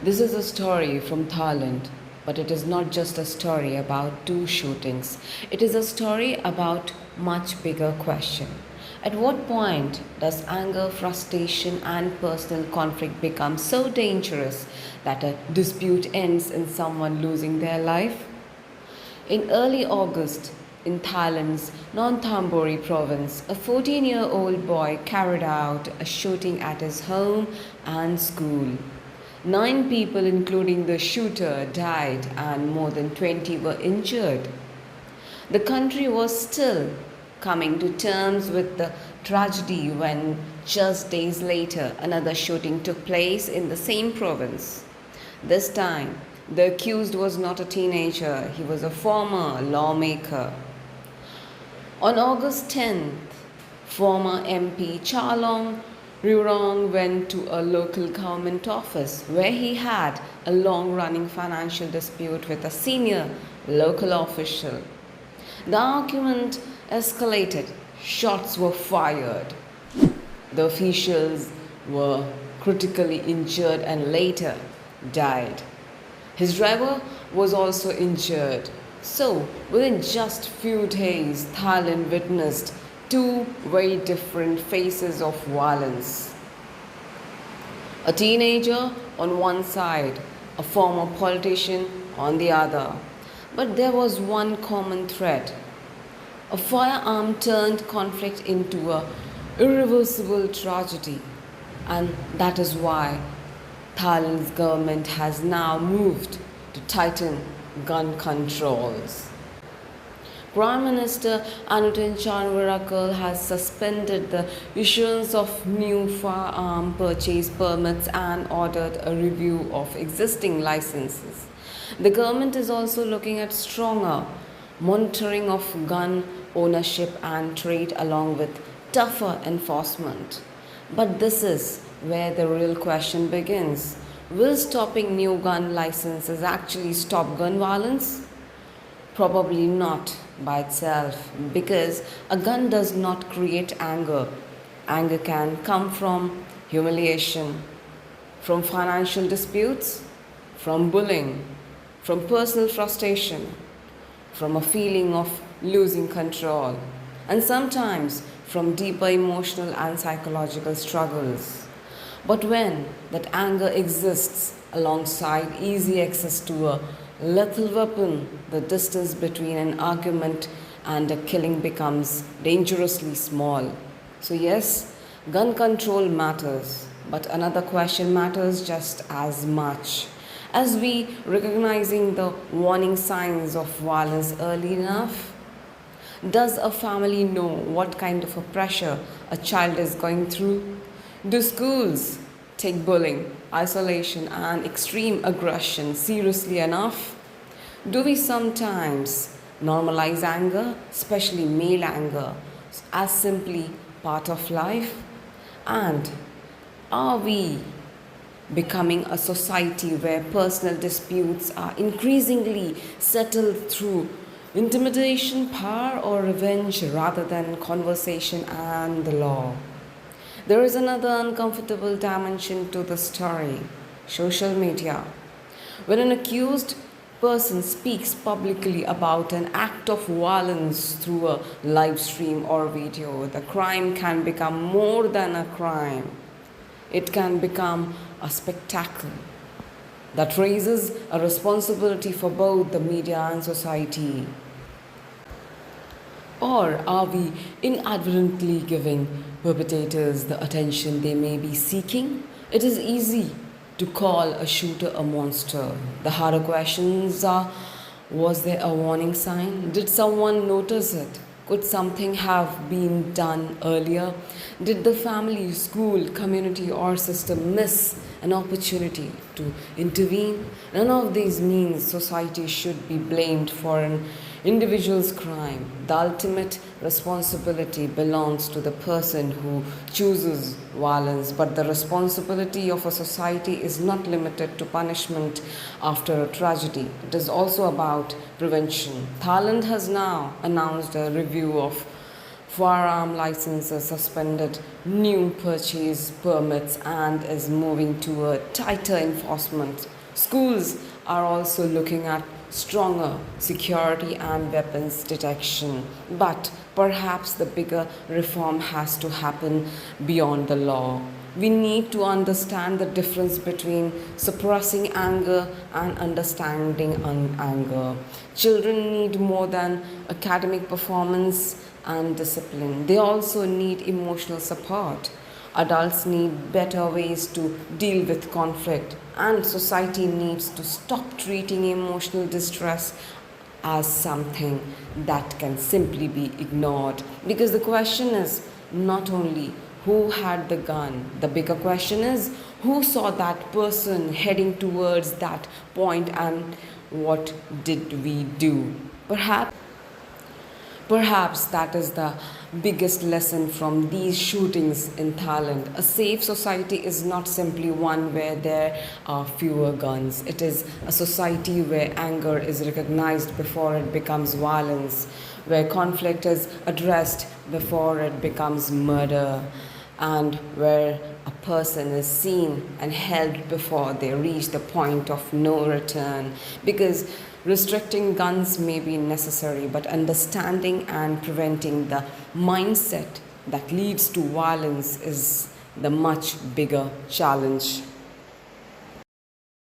This is a story from Thailand, but it is not just a story about two shootings. It is a story about much bigger question. At what point does anger, frustration and personal conflict become so dangerous that a dispute ends in someone losing their life? In early August, in Thailand's Nonthaburi province, a 14-year-old boy carried out a shooting at his home and school. 9 people, including the shooter, died and more than 20 were injured. The country was still coming to terms with the tragedy when, just days later, another shooting took place in the same province. This time, the accused was not a teenager, he was a former lawmaker. On August 10th, former MP Chalong Rirong went to a local government office where he had a long running financial dispute with a senior local official. The argument escalated, shots were fired. The officials were critically injured and later died. His driver was also injured. So, within just few days, Thailand witnessed two very different phases of violence. A teenager on one side, a former politician on the other. But there was one common thread. A firearm turned conflict into a irreversible tragedy. And that is why Thailand's government has now moved to tighten gun controls. Prime Minister Anutin Charnvirakul has suspended the issuance of new firearm purchase permits and ordered a review of existing licenses. The government is also looking at stronger monitoring of gun ownership and trade along with tougher enforcement. But this is where the real question begins. Will stopping new gun licenses actually stop gun violence? Probably not by itself, because a gun does not create anger. Anger can come from humiliation, from financial disputes, from bullying, from personal frustration, from a feeling of losing control, and sometimes from deeper emotional and psychological struggles. But when that anger exists alongside easy access to a lethal weapon, the distance between an argument and a killing becomes dangerously small. So, yes, gun control matters, but another question matters just as much. As we recognizing the warning signs of violence early enough? Does a family know what kind of a pressure a child is going through? Do schools take bullying, isolation, and extreme aggression seriously enough? Do we sometimes normalize anger, especially male anger, as simply part of life? And are we becoming a society where personal disputes are increasingly settled through intimidation, power, or revenge rather than conversation and the law? There is another uncomfortable dimension to the story: social media. When an accused person speaks publicly about an act of violence through a live stream or video, the crime can become more than a crime. It can become a spectacle that raises a responsibility for both the media and society. Or are we inadvertently giving perpetrators the attention they may be seeking? It is easy to call a shooter a monster. The harder questions are: was there a warning sign? Did someone notice it? Could something have been done earlier? Did the family, school, community, or system miss an opportunity to intervene? None of these means society should be blamed for an individual's crime. The ultimate responsibility belongs to the person who chooses violence, but the responsibility of a society is not limited to punishment after a tragedy. It is also about prevention. Thailand has now announced a review of firearm licenses suspended, new purchase permits, and is moving toward tighter enforcement. Schools are also looking at stronger security and weapons detection. But perhaps the bigger reform has to happen beyond the law. We need to understand the difference between suppressing anger and understanding anger. Children need more than academic performance and discipline, they also need emotional support. Adults need better ways to deal with conflict, and society needs to stop treating emotional distress as something that can simply be ignored. Because the question is not only who had the gun, the bigger question is who saw that person heading towards that point and what did we do? Perhaps that is the biggest lesson from these shootings in Thailand. A safe society is not simply one where there are fewer guns. It is a society where anger is recognized before it becomes violence, where conflict is addressed before it becomes murder, and where a person is seen and held before they reach the point of no return. Because restricting guns may be necessary, but understanding and preventing the mindset that leads to violence is the much bigger challenge.